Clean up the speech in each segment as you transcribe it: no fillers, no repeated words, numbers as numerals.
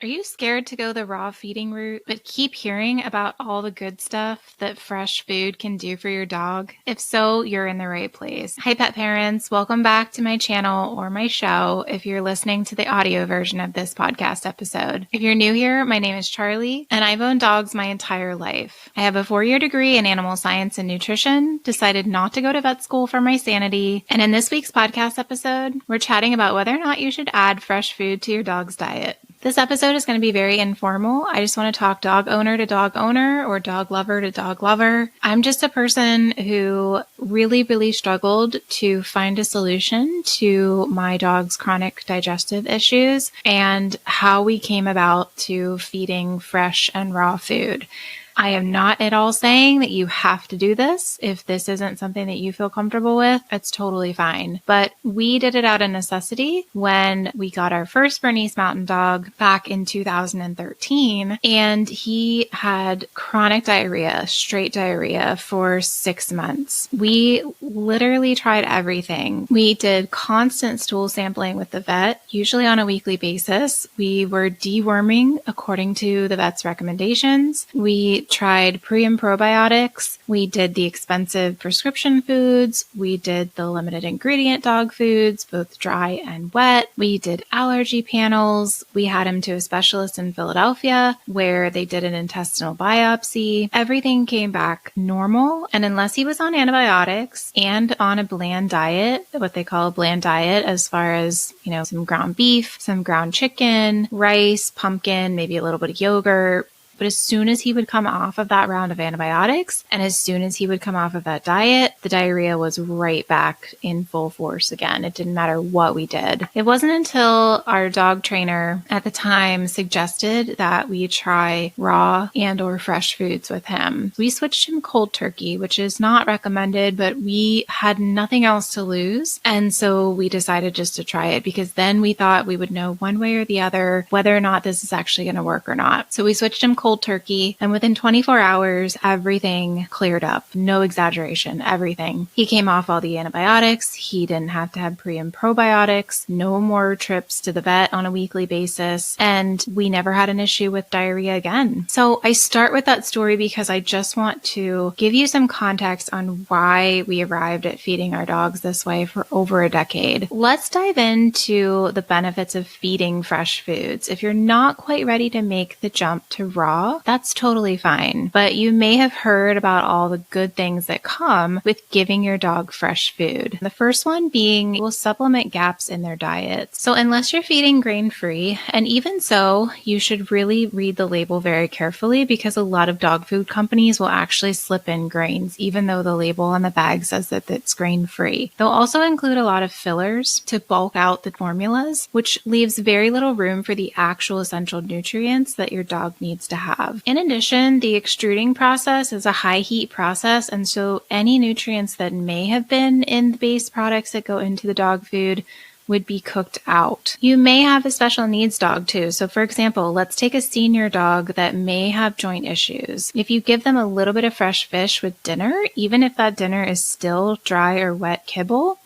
Are you scared to go the raw feeding route, but keep hearing about all the good stuff that fresh food can do for your dog? If so, you're in the right place. Hi, pet parents. Welcome back to my channel or my show if you're listening to the audio version of this podcast episode. If you're new here, my name is Charlie, and I've owned dogs my entire life. I have a 4-year degree in animal science and nutrition, decided not to go to vet school for my sanity, and in this week's podcast episode, we're chatting about whether or not you should add fresh food to your dog's diet. This episode is going to be very informal. I just want to talk dog owner to dog owner or dog lover to dog lover. I'm just a person who really struggled to find a solution to my dog's chronic digestive issues and how we came about to feeding fresh and raw food. I am not at all saying that you have to do this. If this isn't something that you feel comfortable with, it's totally fine. But we did it out of necessity when we got our first Bernese Mountain Dog back in 2013. And he had chronic diarrhea, straight diarrhea for 6 months. We literally tried everything. We did constant stool sampling with the vet, usually on a weekly basis. We were deworming according to the vet's recommendations. We tried pre and probiotics. We did the expensive prescription foods. We did the limited ingredient dog foods, both dry and wet. We did allergy panels. We had him to a specialist in Philadelphia where they did an intestinal biopsy. Everything came back normal. And unless he was on antibiotics and on a bland diet, what they call a bland diet, as far as, some ground beef, some ground chicken, rice, pumpkin, maybe a little bit of yogurt. But as soon as he would come off of that round of antibiotics and as soon as he would come off of that diet, the diarrhea was right back in full force again. It didn't matter what we did. It wasn't until our dog trainer at the time suggested that we try raw and or fresh foods with him. We switched him cold turkey, which is not recommended, but we had nothing else to lose. And so we decided just to try it because then we thought we would know one way or the other whether or not this is actually going to work or not. So we switched him cold turkey, and within 24 hours, everything cleared up. No exaggeration, everything. He came off all the antibiotics. He didn't have to have pre and probiotics, no more trips to the vet on a weekly basis, and we never had an issue with diarrhea again. So I start with that story because I just want to give you some context on why we arrived at feeding our dogs this way for over a decade. Let's dive into the benefits of feeding fresh foods. If you're not quite ready to make the jump to raw, that's totally fine. But you may have heard about all the good things that come with giving your dog fresh food. The first one being it will supplement gaps in their diet. So unless you're feeding grain-free, and even so, you should really read the label very carefully because a lot of dog food companies will actually slip in grains, even though the label on the bag says that it's grain-free. They'll also include a lot of fillers to bulk out the formulas, which leaves very little room for the actual essential nutrients that your dog needs to have. In addition, the extruding process is a high heat process, and so any nutrients that may have been in the base products that go into the dog food would be cooked out. You may have a special needs dog too. So for example, let's take a senior dog that may have joint issues. If you give them a little bit of fresh fish with dinner, even if that dinner is still dry or wet kibble,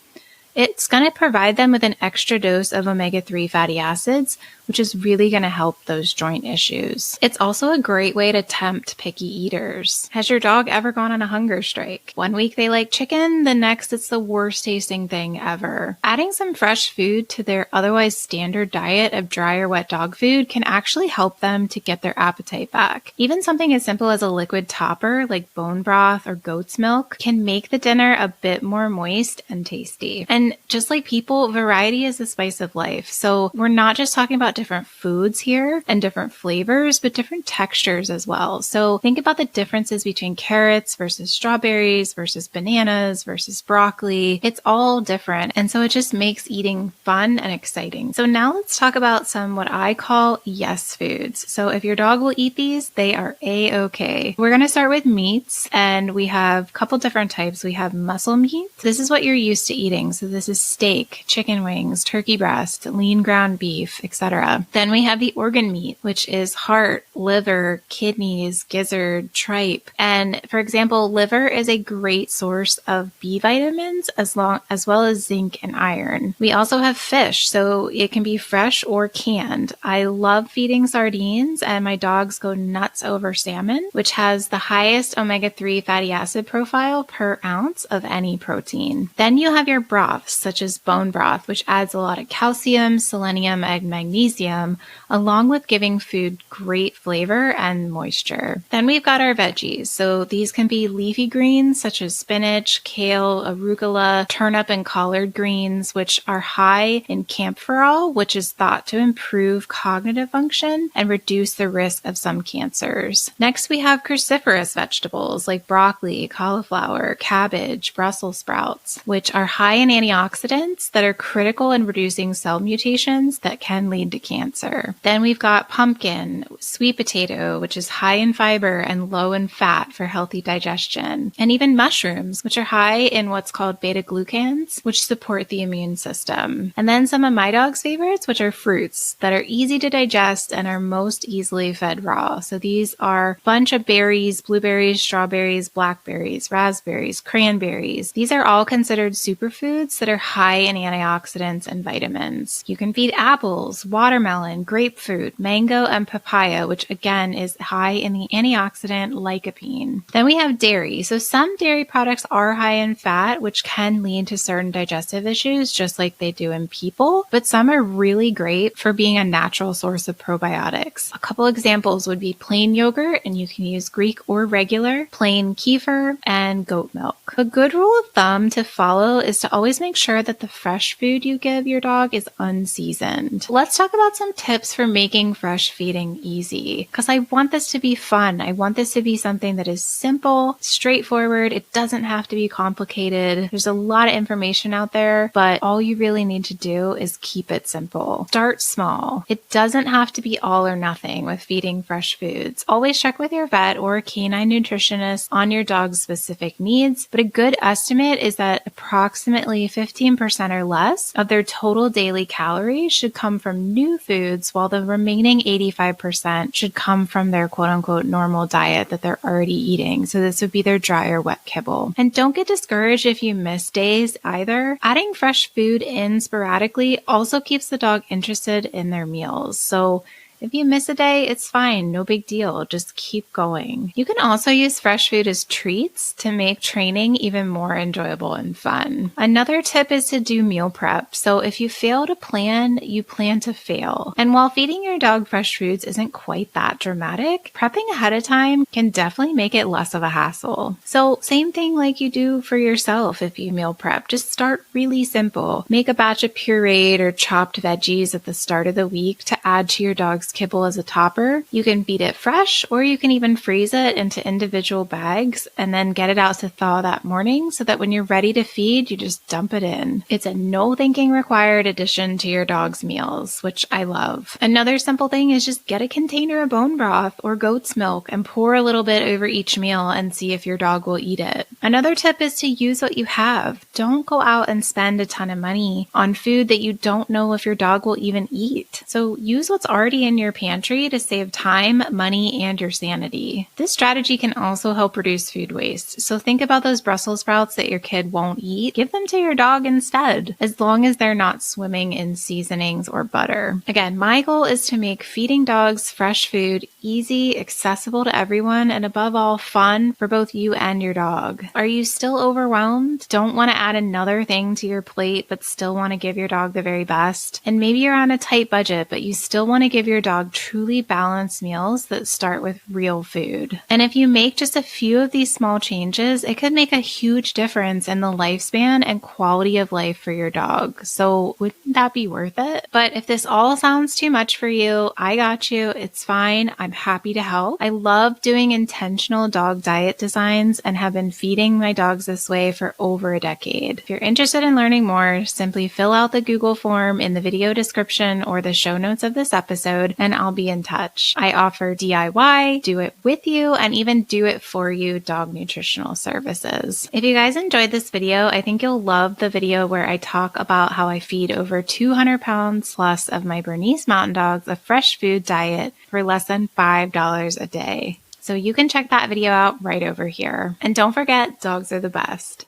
it's going to provide them with an extra dose of omega-3 fatty acids, which is really going to help those joint issues. It's also a great way to tempt picky eaters. Has your dog ever gone on a hunger strike? One week they like chicken, the next it's the worst tasting thing ever. Adding some fresh food to their otherwise standard diet of dry or wet dog food can actually help them to get their appetite back. Even something as simple as a liquid topper like bone broth or goat's milk can make the dinner a bit more moist and tasty. And just like people, variety is the spice of life. So we're not just talking about different foods here and different flavors, but different textures as well. So think about the differences between carrots versus strawberries versus bananas versus broccoli. It's all different. And so it just makes eating fun and exciting. So now let's talk about some what I call yes foods. So if your dog will eat these, they are a-okay. We're going to start with meats, and we have a couple different types. We have muscle meat. This is what you're used to eating. So this is steak, chicken wings, turkey breast, lean ground beef, etc. Then we have the organ meat, which is heart, liver, kidneys, gizzard, tripe. And for example, liver is a great source of B vitamins as well as zinc and iron. We also have fish, so it can be fresh or canned. I love feeding sardines, and my dogs go nuts over salmon, which has the highest omega-3 fatty acid profile per ounce of any protein. Then you have your broths, such as bone broth, which adds a lot of calcium, selenium, and magnesium, along with giving food great flavor and moisture. Then we've got our veggies. So these can be leafy greens, such as spinach, kale, arugula, turnip, and collard greens, which are high in camphorol, which is thought to improve cognitive function and reduce the risk of some cancers. Next, we have cruciferous vegetables like broccoli, cauliflower, cabbage, Brussels sprouts, which are high in antioxidants that are critical in reducing cell mutations that can lead to cancer. Then we've got pumpkin, sweet potato, which is high in fiber and low in fat for healthy digestion, and even mushrooms, which are high in what's called beta-glucans, which support the immune system. And then some of my dog's favorites, which are fruits that are easy to digest and are most easily fed raw. So these are a bunch of berries, blueberries, strawberries, blackberries, raspberries, cranberries. These are all considered superfoods that are high in antioxidants and vitamins. You can feed apples, watermelon, grapefruit, mango, and papaya, which again is high in the antioxidant lycopene. Then we have dairy. So some dairy products are high in fat, which can lead to certain digestive issues, just like they do in people, but some are really great for being a natural source of probiotics. A couple examples would be plain yogurt, and you can use Greek or regular, plain kefir, and goat milk. A good rule of thumb to follow is to always make sure that the fresh food you give your dog is unseasoned. Let's talk about some tips for making fresh feeding easy, because I want this to be fun. I want this to be something that is simple, straightforward. It doesn't have to be complicated. There's a lot of information out there, but all you really need to do is keep it simple. Start small. It doesn't have to be all or nothing with feeding fresh foods. Always check with your vet or a canine nutritionist on your dog's specific needs, but a good estimate is that approximately 15% or less of their total daily calories should come from new foods, while the remaining 85% should come from their quote-unquote normal diet that they're already eating. So this would be their dry or wet kibble. And don't get discouraged if you miss days either. Adding fresh food in sporadically also keeps the dog interested in their meals. So if you miss a day, it's fine. No big deal. Just keep going. You can also use fresh food as treats to make training even more enjoyable and fun. Another tip is to do meal prep. So if you fail to plan, you plan to fail. And while feeding your dog fresh foods isn't quite that dramatic, prepping ahead of time can definitely make it less of a hassle. So same thing like you do for yourself if you meal prep. Just start really simple. Make a batch of pureed or chopped veggies at the start of the week to add to your dog's kibble as a topper. You can feed it fresh, or you can even freeze it into individual bags and then get it out to thaw that morning so that when you're ready to feed, you just dump it in. It's a no thinking required addition to your dog's meals, which I love. Another simple thing is just get a container of bone broth or goat's milk and pour a little bit over each meal and see if your dog will eat it. Another tip is to use what you have. Don't go out and spend a ton of money on food that you don't know if your dog will even eat. So use what's already in your pantry to save time, money, and your sanity. This strategy can also help reduce food waste. So think about those Brussels sprouts that your kid won't eat. Give them to your dog instead, as long as they're not swimming in seasonings or butter. Again, my goal is to make feeding dogs fresh food easy, accessible to everyone, and above all, fun for both you and your dog. Are you still overwhelmed? Don't want to add another thing to your plate, but still want to give your dog the very best? And maybe you're on a tight budget, but you still want to give your dog truly balanced meals that start with real food. And if you make just a few of these small changes, it could make a huge difference in the lifespan and quality of life for your dog. So wouldn't that be worth it? But if this all sounds too much for you, I got you. It's fine. I'm happy to help. I love doing intentional dog diet designs and have been feeding my dogs this way for over a decade. If you're interested in learning more, simply fill out the Google form in the video description or the show notes of this episode, and I'll be in touch. I offer DIY, do it with you, and even do it for you dog nutritional services. If you guys enjoyed this video, I think you'll love the video where I talk about how I feed over 200 pounds plus of my Bernese Mountain Dogs a fresh food diet for less than $5 a day. So you can check that video out right over here. And don't forget, dogs are the best.